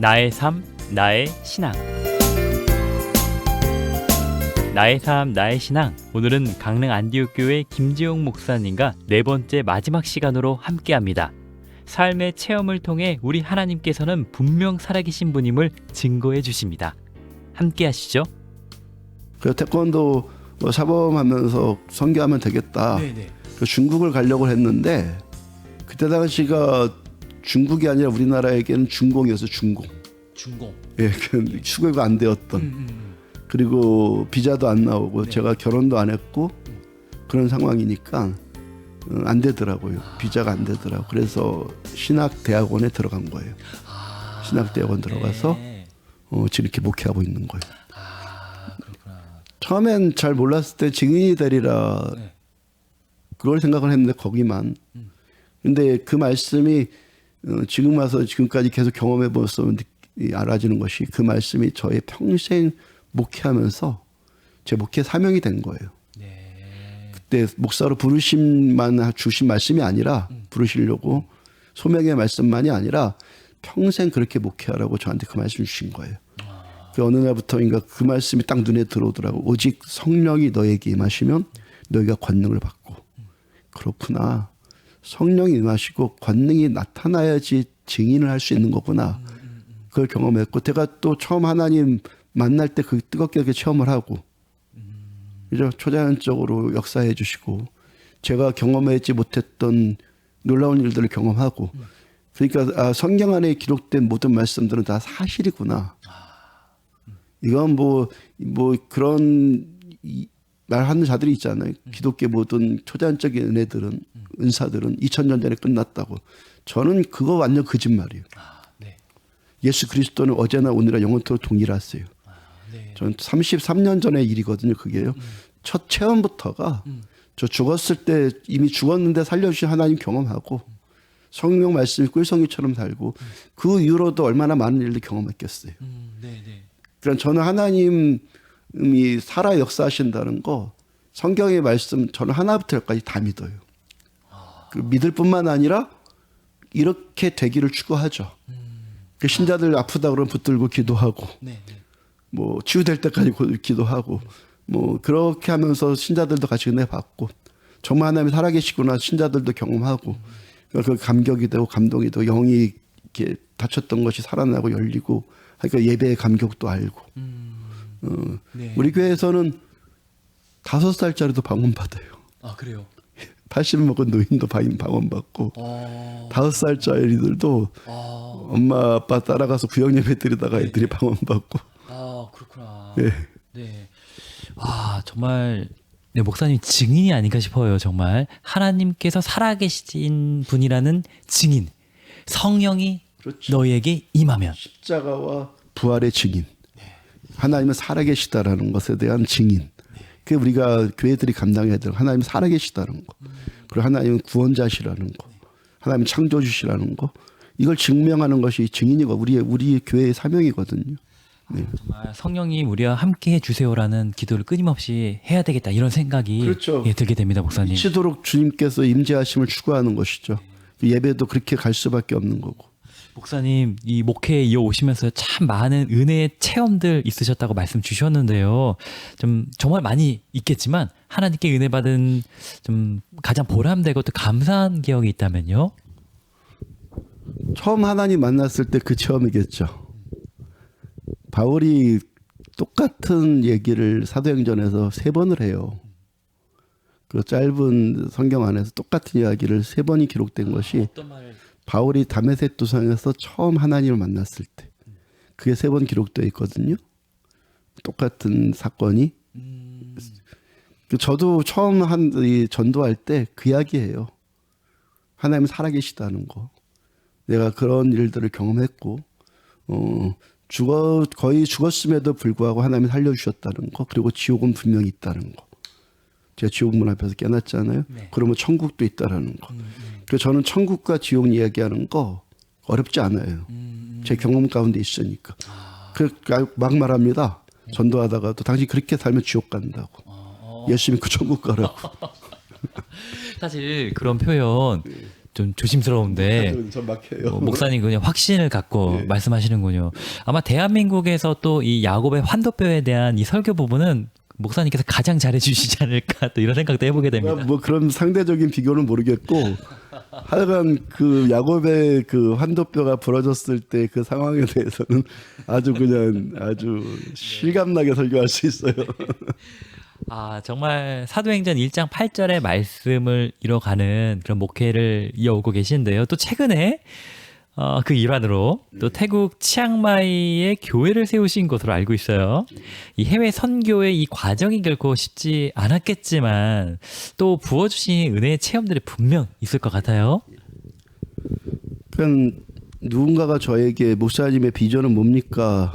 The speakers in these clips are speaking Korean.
나의 삶, 나의 신앙. 나의 삶, 나의 신앙. 오늘은 강릉 안디옥교회 김지용 목사님과 네 번째 마지막 시간으로 함께합니다. 삶의 체험을 통해 우리 하나님께서는 분명 살아계신 분임을 증거해 주십니다. 함께하시죠. 그 태권도 사범하면서 선교하면 되겠다. 그 중국을 가려고 했는데 그때 당시가 중국이 아니라 우리나라에게는 중공이어서 중공. 예, 수교가 안 되었던. 그리고 비자도 안 나오고 제가 결혼도 안 했고 그런 상황이니까 안 되더라고요. 비자가 안 되더라고. 그래서 신학대학원에 들어간 거예요. 신학대학원 들어가서 지금 이렇게 목회하고 있는 거예요. 그렇구나. 처음엔 잘 몰랐을 때 증인이 되리라 그걸 생각을 했는데 거기만. 근데 그 말씀이 지금 와서 지금까지 계속 경험해 보면서 알아지는 것이 그 말씀이 저의 평생 목회하면서 제 목회 사명이 된 거예요. 그때 목사로 부르심만 주신 말씀이 아니라 부르시려고 소명의 말씀만이 아니라 평생 그렇게 목회하라고 저한테 그 말씀 주신 거예요. 그 어느 날부터인가 그 말씀이 딱 눈에 들어오더라고. 오직 성령이 너에게 임하시면 너희가 권능을 받고. 그렇구나. 성령이 임하시고 권능이 나타나야지 증인을 할 수 있는 거구나. 그걸 경험했고 제가 또 처음 하나님 만날 때 그 뜨겁게 체험을 하고 그죠? 초자연적으로 역사해 주시고 제가 경험하지 못했던 놀라운 일들을 경험하고 그러니까 성경 안에 기록된 모든 말씀들은 다 사실이구나. 이건 뭐 그런 말하는 자들이 있잖아요. 기독교 모든 초자연적인 은혜들은 은사들은 2000년 전에 끝났다고. 저는 그거 완전 거짓말이에요. 예수 그리스도는 어제나 오늘나 영원토록 동일하세요. 저는 33년 전의 일이거든요. 그게요. 첫 체험부터가 저 죽었을 때 이미 죽었는데 살려주신 하나님 경험하고 성령 말씀이 꿀성이처럼 살고 그 이후로도 얼마나 많은 일들 경험했겠어요. 그러니까 저는 하나님이 살아 역사하신다는 거 성경의 말씀 저는 하나부터 열까지 다 믿어요. 그 믿을 뿐만 아니라 이렇게 되기를 추구하죠. 그 신자들 아프다 그러면 붙들고 기도하고 뭐 치유될 때까지 기도하고 뭐 그렇게 하면서 신자들도 같이 은혜 받고 정말 하나님이 살아계시구나 신자들도 경험하고 그 감격이 되고 감동이 되고 영이 이렇게 다쳤던 것이 살아나고 열리고 그러니까 예배의 감격도 알고 우리 교회에서는 5살짜리도 방언받아요. 아 그래요? 80 먹은 노인도 방언받고 5살짜리들도 엄마 아빠 따라가서 구역 예배 드리다가 애들이 방언받고. 그렇구나. 네. 와 정말 목사님 증인이 아닌가 싶어요. 정말 하나님께서 살아계신 분이라는 증인. 성령이 그렇죠. 너희에게 임하면 십자가와 부활의 증인. 하나님은 살아계시다라는 것에 대한 증인. 그게 우리가 교회들이 감당해야 될 하나님은 살아계시다는 거. 그리고 하나님은 구원자시라는 거. 하나님은 창조주시라는 거. 이걸 증명하는 것이 증인이고 우리 교회의 사명이거든요. 네. 정말 성령이 우리와 함께 해주세요라는 기도를 끊임없이 해야 되겠다 이런 생각이 그렇죠. 들게 됩니다. 목사님. 미치도록 주님께서 임재하심을 추구하는 것이죠. 예배도 그렇게 갈 수밖에 없는 거고. 목사님 이 목회에 이어오시면서 참 많은 은혜의 체험들 있으셨다고 말씀 주셨는데요. 좀 정말 많이 있겠지만 하나님께 은혜 받은 좀 가장 보람되고 또 감사한 기억이 있다면요? 처음 하나님 만났을 때 그 체험이겠죠. 바울이 똑같은 얘기를 사도행전에서 3번을 해요. 그 짧은 성경 안에서 똑같은 이야기를 3번이 기록된 것이 바울이 다메섹 도상에서 처음 하나님을 만났을 때 그게 3번 기록되어 있거든요. 똑같은 사건이. 저도 처음 전도할 때 그 이야기예요. 하나님 살아계시다는 거. 내가 그런 일들을 경험했고 거의 죽었음에도 불구하고 하나님이 살려주셨다는 거. 그리고 지옥은 분명히 있다는 거. 제가 지옥 문 앞에서 깨어났잖아요. 그러면 천국도 있다라는 거. 그래서 저는 천국과 지옥 이야기하는 거 어렵지 않아요. 제 경험 가운데 있으니까. 막 말합니다. 전도하다가도 당신 그렇게 살면 지옥 간다고. 예수 믿고 천국 가라고. 사실 그런 표현 좀 조심스러운데 전 막혀요. 목사님 그냥 확신을 갖고 네. 말씀하시는군요. 아마 대한민국에서 또 이 야곱의 환도뼈에 대한 이 설교 부분은 목사님께서 가장 잘해주시지 않을까 또 이런 생각도 해보게 됩니다. 뭐 그런 상대적인 비교는 모르겠고 하여간 그 야곱의 그 환도뼈가 부러졌을 때 그 상황에 대해서는 아주 그냥 아주 실감나게 설교할 수 있어요. 아, 정말 사도행전 1장 8절의 말씀을 이뤄가는 그런 목회를 이어오고 계신데요. 또 최근에 그 일환으로 또 태국 치앙마이에 교회를 세우신 것으로 알고 있어요. 이 해외 선교의 이 과정이 결코 쉽지 않았겠지만 또 부어주신 은혜의 체험들이 분명 있을 것 같아요. 그냥 누군가가 저에게 목사님의 비전은 뭡니까?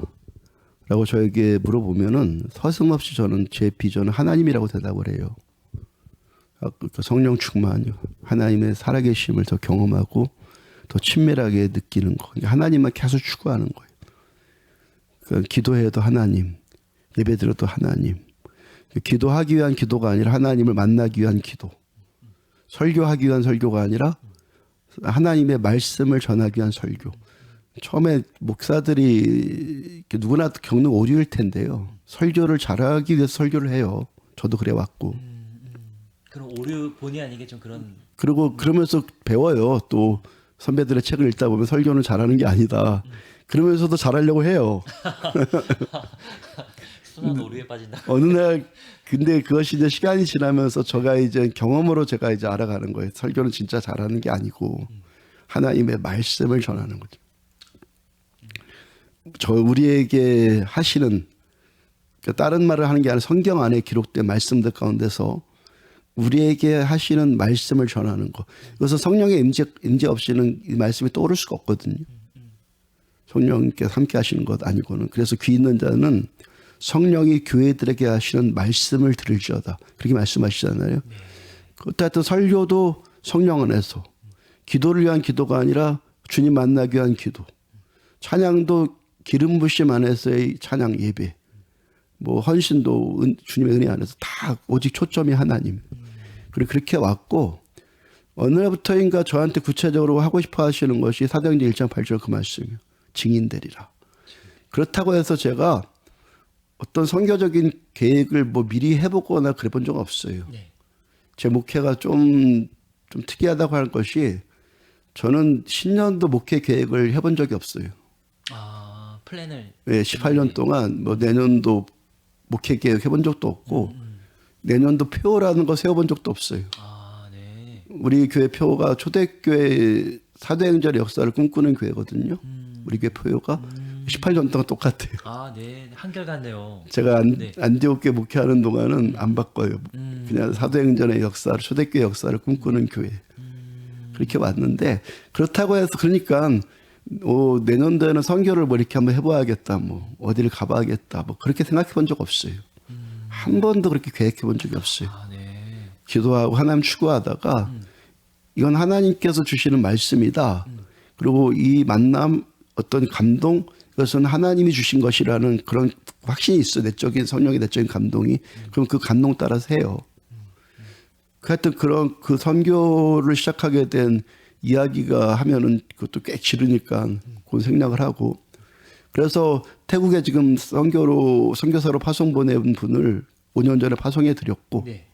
라고 저에게 물어보면은 서슴없이 저는 제 비전은 하나님이라고 대답을 해요. 그 성령 충만이요. 하나님의 살아계심을 더 경험하고 더 친밀하게 느끼는 거. 하나님만 계속 추구하는 거예요. 그러니까 기도해도 하나님, 예배드려도 하나님. 기도하기 위한 기도가 아니라 하나님을 만나기 위한 기도. 설교하기 위한 설교가 아니라 하나님의 말씀을 전하기 위한 설교. 처음에 목사들이 누구나 겪는 오류일 텐데요. 설교를 잘하기 위해서 설교를 해요. 저도 그래 왔고. 그럼 오류 본의 아니게 좀 그런. 그리고 그러면서 배워요. 또 선배들의 책을 읽다 보면 설교는 잘하는 게 아니다. 그러면서도 잘하려고 해요. 순한 오류에 빠진다. 어느 날 근데 그것이 이제 시간이 지나면서 제가 이제 경험으로 제가 이제 알아가는 거예요. 설교는 진짜 잘하는 게 아니고 하나님의 말씀을 전하는 거죠. 저 우리에게 하시는 그러니까 다른 말을 하는 게 아니라 성경 안에 기록된 말씀들 가운데서 우리에게 하시는 말씀을 전하는 거. 그래서 성령의 임재 없이는 이 말씀이 떠오를 수가 없거든요. 성령께서 함께 하시는 것 아니고는. 그래서 귀 있는 자는 성령이 교회들에게 하시는 말씀을 들을지어다. 그렇게 말씀하시잖아요. 그때 설교도 성령 안에서 기도를 위한 기도가 아니라 주님 만나기 위한 기도. 찬양도 기름 부심 안에서의 찬양 예배. 뭐 헌신도 주님의 은혜 안에서 다 오직 초점이 하나님. 그리고 그렇게 왔고 어느 날부터인가 저한테 구체적으로 하고 싶어 하시는 것이 사도행전 1장 8절 그 말씀이에요. 증인되리라. 그렇다고 해서 제가 어떤 선교적인 계획을 뭐 미리 해보거나 그래 본 적 없어요. 네. 제 목회가 좀 특이하다고 하는 것이 저는 10년도 목회 계획을 해본 적이 없어요. 아, 플랜을. 네, 18년 동안 뭐 내년도 목회 계획 해본 적도 없고 내년도 표라는 거 세워본 적도 없어요. 아, 네. 우리 교회 표가 초대교회 사도행전의 역사를 꿈꾸는 교회거든요. 우리 교회 표가 18년 동안 똑같아요. 아, 네. 한결같네요. 제가 네. 안디옥교회 목회하는 동안은 안 바꿔요. 그냥 사도행전의 역사를 초대교회 역사를 꿈꾸는 교회. 그렇게 왔는데 그렇다고 해서 그러니까 내년도에는 선교를 뭐 이렇게 한번 해봐야겠다. 뭐 어디를 가봐야겠다. 뭐 그렇게 생각해 본 적 없어요. 한 번도 그렇게 계획해 본 적이 없어요. 아, 네. 기도하고 하나님 추구하다가 이건 하나님께서 주시는 말씀이다. 그리고 이 만남 어떤 감동 이것은 하나님이 주신 것이라는 그런 확신이 있어. 내적인 성령의 내적인 감동이. 그럼 그 감동 따라서 해요. 하여튼 그런 그 선교를 시작하게 된 이야기가 하면은 그것도 꽤 지르니까 그 생략을 하고 그래서 태국에 지금 선교사로 파송 보낸 분을 5년 전에 파송해 드렸고 네.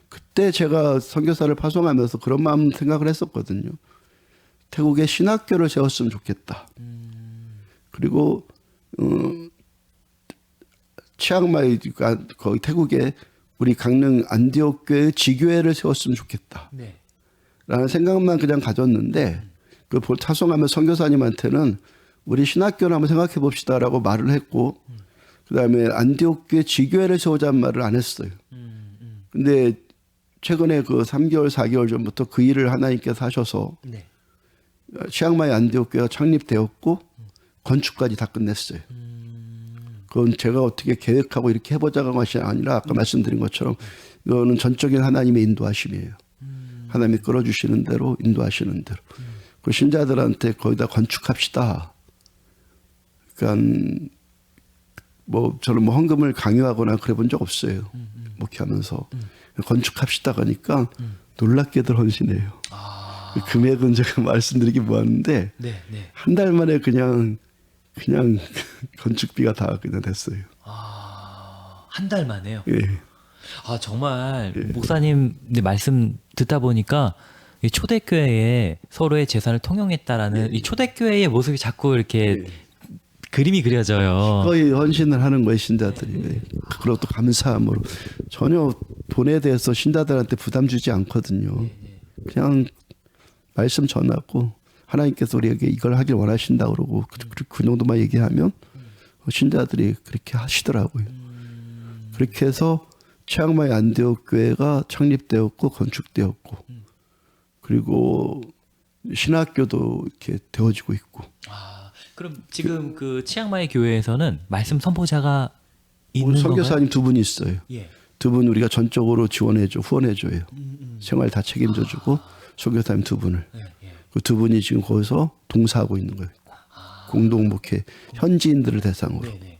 그때 제가 선교사를 파송하면서 그런 마음 생각을 했었거든요. 태국에 신학교를 세웠으면 좋겠다. 그리고 치앙마이 거기 태국에 우리 강릉 안디옥 교회 지교회를 세웠으면 좋겠다. 네. 라는 생각만 그냥 가졌는데 그 타송하면 선교사님한테는 우리 신학교를 한번 생각해 봅시다라고 말을 했고 그다음에 안디옥 교회 지교회를 세우자는 말을 안 했어요. 근데 최근에 그 3개월 4개월 전부터 그 일을 하나님께서 하셔서 네. 치앙마이 안디옥 교회가 창립되었고 건축까지 다 끝냈어요. 그건 제가 어떻게 계획하고 이렇게 해보자가 것이 아니라 아까 말씀드린 것처럼 이거는 전적인 하나님의 인도하심이에요. 하나님이 끌어주시는 대로 인도하시는 대로. 그 신자들한테 거기다 건축합시다. 그러니까 뭐 저는 뭐 헌금을 강요하거나 그래 본 적 없어요. 목회하면서 건축합시다 하니까 놀랍게들 헌신해요. 아, 금액은 제가 말씀드리기 뭐하는데 네, 네. 한 달 만에 그냥 건축비가 다 그냥 됐어요. 한 달 만에요. 예. 정말 목사님 말씀 듣다 보니까 이 초대교회에 서로의 재산을 통용했다라는 이 초대교회의 모습이 자꾸 이렇게 그림이 그려져요. 거의 헌신을 하는 거예요, 신자들이. 그리고 또 감사함으로 전혀 돈에 대해서 신자들한테 부담 주지 않거든요. 그냥 말씀 전하고 하나님께서 우리에게 이걸 하길 원하신다 그러고 그 정도만 얘기하면 신자들이 그렇게 하시더라고요. 그렇게 해서 최악마의 안디옥 교회가 창립되었고 건축되었고 그리고 신학교도 이렇게 되어지고 있고. 그럼 지금 그 치앙마이 교회에서는 말씀 선포자가 있는 우리 건가요? 선교사님 두 분이 있어요. 예. 두 분 우리가 전적으로 지원해줘, 후원해줘요. 생활 다 책임져주고 선교사님 두 분을. 그 두 분이 지금 거기서 동사하고 있는 거예요. 공동 목회 현지인들을 대상으로. 네네.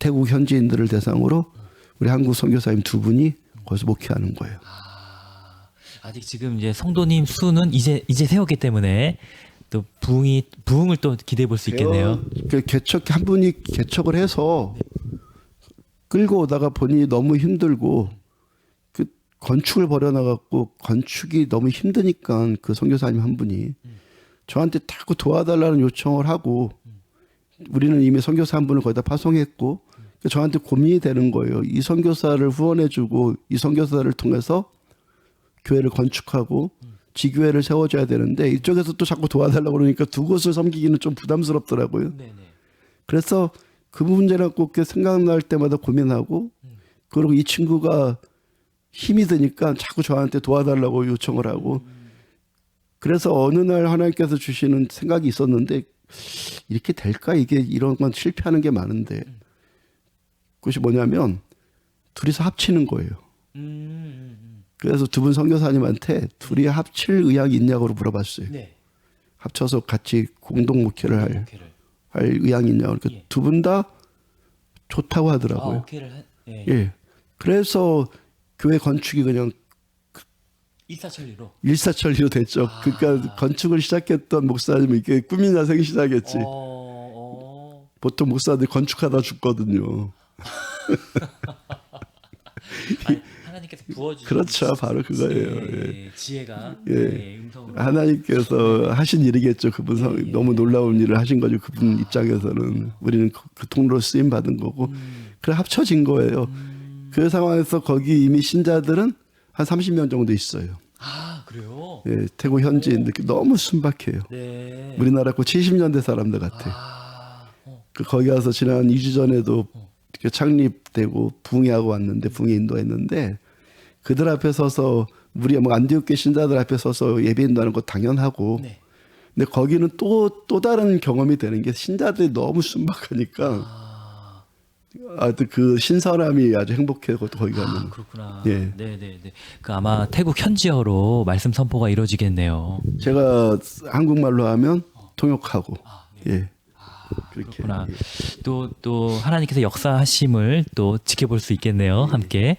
태국 현지인들을 대상으로 우리 한국 선교사님 두 분이 거기서 목회하는 거예요. 아직 지금 이제 성도님 수는 이제 세웠기 때문에 또 부흥을 또 기대해 볼 수 있겠네요. 한 분이 개척을 해서 끌고 오다가 보니 너무 힘들고 그 건축을 벌여나갔고 건축이 너무 힘드니까 그 선교사님 한 분이 저한테 자꾸 도와달라는 요청을 하고 우리는 이미 선교사 한 분을 거기다 파송했고 저한테 고민이 되는 거예요. 이 선교사를 후원해주고 이 선교사를 통해서 교회를 건축하고 지교회를 세워줘야 되는데 이쪽에서 또 자꾸 도와달라고 그러니까 두 곳을 섬기기는 좀 부담스럽더라고요. 네네. 그래서 그 문제를 꼭 생각날 때마다 고민하고 그리고 이 친구가 힘이 드니까 자꾸 저한테 도와달라고 요청을 하고 그래서 어느 날 하나님께서 주시는 생각이 있었는데 이렇게 될까? 이게 이런 건 실패하는 게 많은데 그것이 뭐냐면 둘이서 합치는 거예요. 그래서 두 분 선교사님한테 둘이 합칠 의향이 있냐고 물어봤어요. 네. 합쳐서 같이 공동 목회를 할 의향이 있냐고. 그러니까 예. 두 분 다 좋다고 하더라고요. 예. 그래서 교회 건축이 그냥 일사천리로. 일사천리로 됐죠. 그러니까 건축을 시작했던 목사님은 이게 꿈이나 생기 시작했지. 보통 목사들 건축하다 죽거든요. 하나님께서 부어주신 그렇죠. 바로 그거예요. 지혜가 음성으로. 하나님께서 하신 일이겠죠. 그분 너무 놀라운 일을 하신 거죠. 그분 입장에서는 우리는 그 통로로 쓰임 받은 거고. 그래 합쳐진 거예요. 그 상황에서 거기 이미 신자들은 한 30명 정도 있어요. 그래요? 예, 태국 현지인들 너무 순박해요. 네. 우리나라 거 70년대 사람들 같아요. 거기 가서 지난 2주 전에도 이렇게 창립되고 붕해하고 왔는데 붕해 인도했는데 그들 앞에 서서 우리 안디옥교 신자들 앞에 서서 예배 인도하는 거 당연하고 네. 근데 거기는 또 다른 경험이 되는 게 신자들이 너무 순박하니까 그 신선함이 아주 행복해요. 거기 가면. 그렇구나. 예. 네네네. 그 아마 태국 현지어로 말씀 선포가 이루어지겠네요. 제가 한국말로 하면 통역하고 예. 그렇게. 그렇구나. 또 하나님께서 역사하심을 또 지켜볼 수 있겠네요. 함께.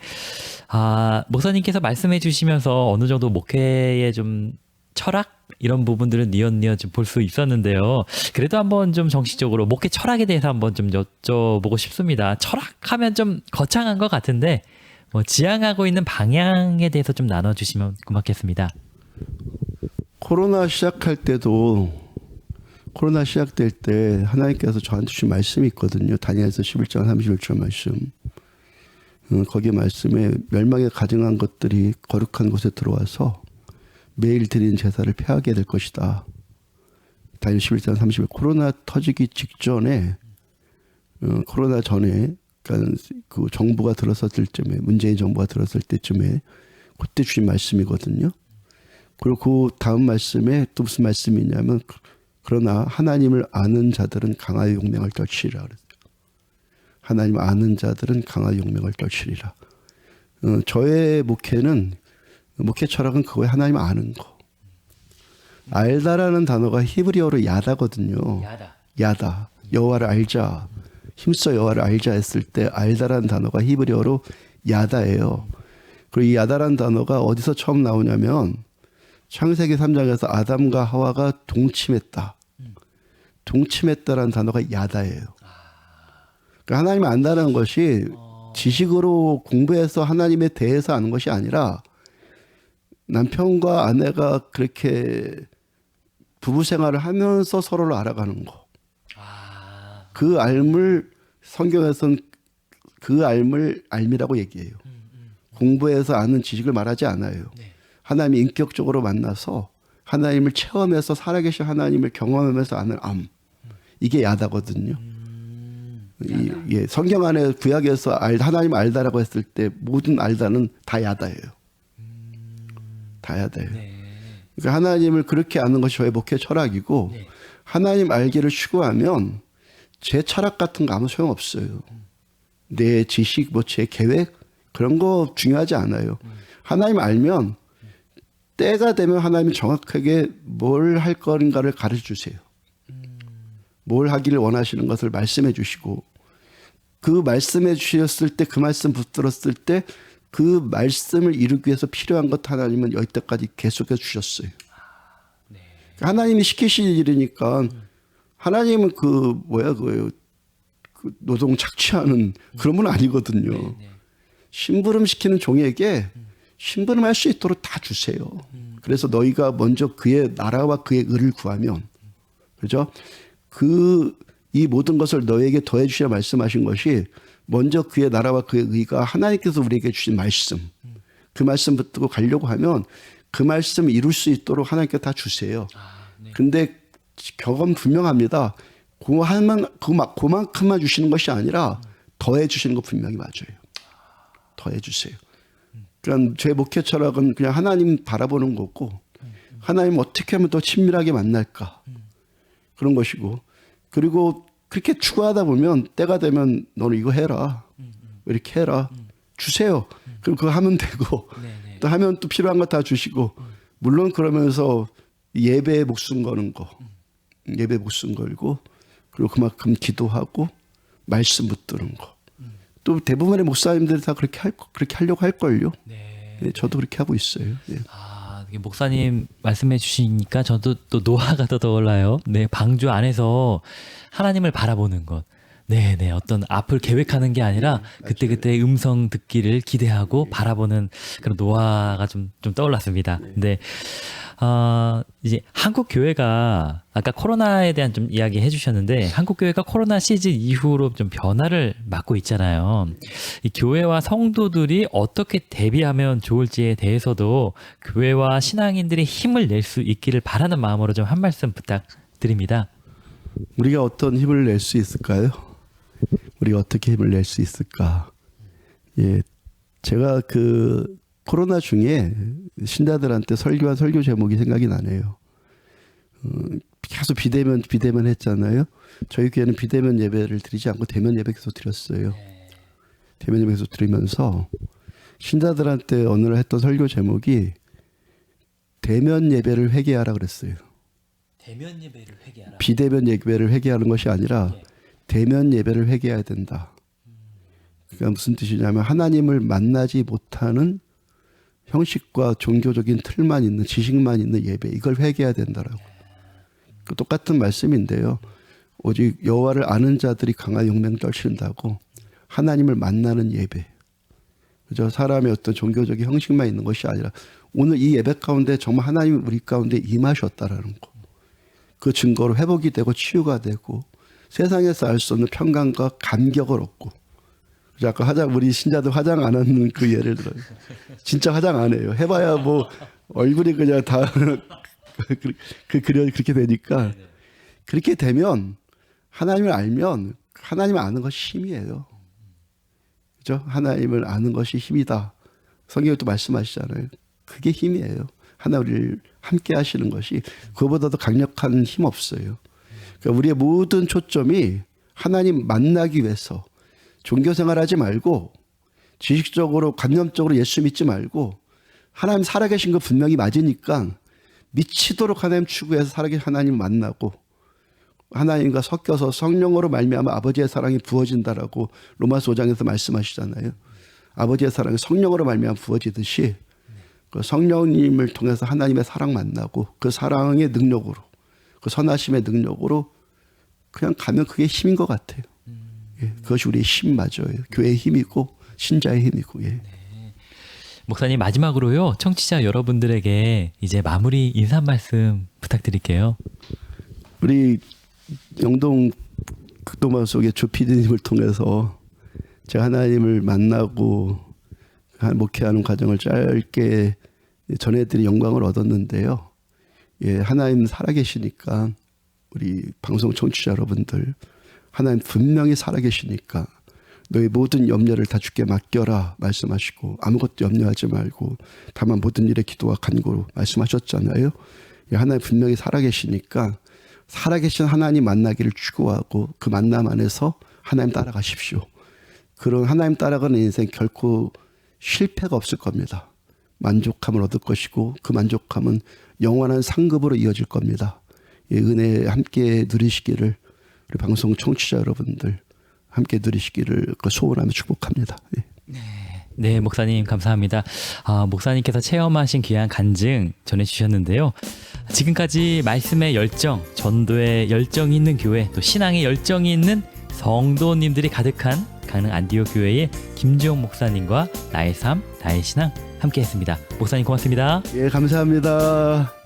목사님께서 말씀해 주시면서 어느 정도 목회의 좀 철학 이런 부분들은 뉘엿뉘엿 좀 볼 수 있었는데요. 그래도 한번 좀 정식적으로 목회 철학에 대해서 한번 좀 여쭤보고 싶습니다. 철학하면 좀 거창한 것 같은데 지향하고 있는 방향에 대해서 좀 나눠주시면 고맙겠습니다. 코로나 시작될 때 하나님께서 저한테 주신 말씀이 있거든요. 다니엘서 11장 31절 말씀. 거기 말씀에 멸망에 가증한 것들이 거룩한 곳에 들어와서 매일 드리는 제사를 폐하게 될 것이다. 다니엘 11장 31. 코로나 터지기 직전에 코로나 전에 그러니까 그 정부가 들어섰을 때쯤에 문재인 정부가 들어섰을 때쯤에 그때 주신 말씀이거든요. 그리고 그 다음 말씀에 또 무슨 말씀이냐면 그러나 하나님을 아는 자들은 강하여 용맹을 떨치리라 그랬어요. 하나님을 아는 자들은 강하여 용맹을 떨치리라. 저의 목회 철학은 그거에 하나님을 아는 거. 알다라는 단어가 히브리어로 야다거든요. 야다. 여호와를 알자. 힘써 여호와를 알자 했을 때 알다라는 단어가 히브리어로 야다예요. 그리고 이 야다라는 단어가 어디서 처음 나오냐면 창세기 3장에서 아담과 하와가 동침했다. 동침했다라는 단어가 야다예요. 그러니까 하나님을 안다는 것이 지식으로 공부해서 하나님에 대해서 아는 것이 아니라 남편과 아내가 그렇게 부부 생활을 하면서 서로를 알아가는 거. 그 알물 성경에서는 그 알물 알미라고 얘기해요. 공부해서 아는 지식을 말하지 않아요. 하나님이 인격적으로 만나서 하나님을 체험해서 살아계신 하나님을 경험하면서 아는 암. 이게 야다거든요. 예, 성경 안에 구약에서 하나님 알다라고 했을 때 모든 알다는 다 야다예요. 다 야다예요. 그러니까 하나님을 그렇게 아는 것이 저의 목회 철학이고 하나님 알기를 추구하면 제 철학 같은 거 아무 소용없어요. 내 지식, 뭐 제 계획 그런 거 중요하지 않아요. 하나님 알면 때가 되면 하나님이 정확하게 뭘 할 건가를 가르쳐 주세요. 뭘 하기를 원하시는 것을 말씀해 주시고 그 말씀해 주셨을 때 그 말씀 붙들었을 때 그 말씀을 이루기 위해서 필요한 것 하나님은 여기까지 계속해 주셨어요. 하나님이 시키실 일이니까 하나님은 그 노동 착취하는 그런 분 아니거든요. 심부름 시키는 종에게 심부름할 수 있도록 다 주세요. 그래서 너희가 먼저 그의 나라와 그의 의를 구하면, 그죠? 이 모든 것을 너에게 더해 주시라 말씀하신 것이 먼저 그의 나라와 그의 의가 하나님께서 우리에게 주신 말씀, 그 말씀 붙들고 가려고 하면 그 말씀을 이룰 수 있도록 하나님께 다 주세요. 근데 격언 분명합니다. 그만큼만 주시는 것이 아니라 더해 주시는 거 분명히 맞아요. 더해 주세요. 그러니까 제 목회 철학은 그냥 하나님 바라보는 거고 하나님 어떻게 하면 더 친밀하게 만날까 그런 것이고 그리고 그렇게 추구하다 보면 때가 되면 너는 이거 해라 이렇게 해라 주세요. 그럼 그거 하면 되고 또 하면 또 필요한 거 다 주시고 물론 그러면서 예배에 목숨 거는 거 예배 목숨 걸고 그리고 그만큼 기도하고 말씀 붙드는 거. 또 대부분의 목사님들이 다 그렇게 하려고 할걸요. 네, 저도 그렇게 하고 있어요. 네. 목사님 말씀해 주시니까 저도 또 노화가 더 떠올라요. 네, 방주 안에서 하나님을 바라보는 것. 네, 어떤 앞을 계획하는 게 아니라 그때그때 음성 듣기를 기대하고 바라보는 그런 노화가 좀 떠올랐습니다. 근데 이제 한국 교회가 아까 코로나에 대한 좀 이야기 해주셨는데 한국 교회가 코로나 시즌 이후로 좀 변화를 맞고 있잖아요. 이 교회와 성도들이 어떻게 대비하면 좋을지에 대해서도 교회와 신앙인들이 힘을 낼 수 있기를 바라는 마음으로 좀 한 말씀 부탁드립니다. 우리가 어떤 힘을 낼 수 있을까요? 우리가 어떻게 힘을 낼 수 있을까? 예, 제가 그 코로나 중에 신자들한테 설교한 설교 제목이 생각이 나네요. 계속 비대면 했잖아요. 저희 교회는 비대면 예배를 드리지 않고 대면 예배 계속 드렸어요. 대면 예배 계속 드리면서 신자들한테 어느 날 했던 설교 제목이 대면 예배를 회개하라 그랬어요. 대면 예배를 회개하라. 비대면 예배를 회개하는 것이 아니라 대면 예배를 회개해야 된다. 그러니까 무슨 뜻이냐면 하나님을 만나지 못하는 형식과 종교적인 틀만 있는 지식만 있는 예배 이걸 회개해야 된다라고. 똑같은 말씀인데요. 오직 여호와를 아는 자들이 강한 용맹 떨친다고 하나님을 만나는 예배. 그죠? 사람의 어떤 종교적인 형식만 있는 것이 아니라 오늘 이 예배 가운데 정말 하나님이 우리 가운데 임하셨다라는 거. 그 증거로 회복이 되고 치유가 되고 세상에서 알 수 없는 평강과 감격을 얻고. 아까 우리 신자들 화장 안 하는 그 예를 들어요. 진짜 화장 안 해요. 해봐야 뭐 얼굴이 그냥 다 그렇게 되니까 그렇게 되면 하나님을 알면 하나님을 아는 것이 힘이에요. 그죠? 하나님을 아는 것이 힘이다. 성경에 또 말씀하시잖아요. 그게 힘이에요. 하나 우리를 함께 하시는 것이 그거보다도 강력한 힘 없어요. 그러니까 우리의 모든 초점이 하나님 만나기 위해서 종교 생활하지 말고 지식적으로 관념적으로 예수 믿지 말고 하나님 살아계신 거 분명히 맞으니까 미치도록 하나님 추구해서 살아계신 하나님 만나고 하나님과 섞여서 성령으로 말미암아 아버지의 사랑이 부어진다라고 로마서 5장에서 말씀하시잖아요. 아버지의 사랑이 성령으로 말미암아 부어지듯이 그 성령님을 통해서 하나님의 사랑 만나고 그 사랑의 능력으로 그 선하심의 능력으로 그냥 가면 그게 힘인 것 같아요. 예, 그것이 우리의 힘 맞아요. 교회의 힘이고 신자의 힘이고. 예. 목사님 마지막으로요. 청취자 여러분들에게 이제 마무리 인사 말씀 부탁드릴게요. 우리 영동 극도마 속의 조 PD님을 통해서 제가 하나님을 만나고 목회하는 과정을 짧게 전해드린 영광을 얻었는데요. 예, 하나님 살아계시니까 우리 방송 청취자 여러분들 하나님 분명히 살아계시니까 너희 모든 염려를 다 주께 맡겨라 말씀하시고 아무것도 염려하지 말고 다만 모든 일에 기도와 간구로 말씀하셨잖아요. 예, 하나님 분명히 살아계시니까 살아계신 하나님 만나기를 추구하고 그 만남 안에서 하나님 따라가십시오. 그런 하나님 따라가는 인생 결코 실패가 없을 겁니다. 만족함을 얻을 것이고 그 만족함은 영원한 상급으로 이어질 겁니다. 예, 은혜 함께 누리시기를 우리 방송 청취자 여러분들 함께 누리시기를 소원하며 축복합니다. 예. 네, 목사님 감사합니다. 목사님께서 체험하신 귀한 간증 전해주셨는데요. 지금까지 말씀의 열정, 전도의 열정이 있는 교회, 또 신앙의 열정이 있는 성도님들이 가득한 강릉 안디옥 교회의 김지용 목사님과 나의 삶, 나의 신앙 함께했습니다. 목사님 고맙습니다. 예, 감사합니다.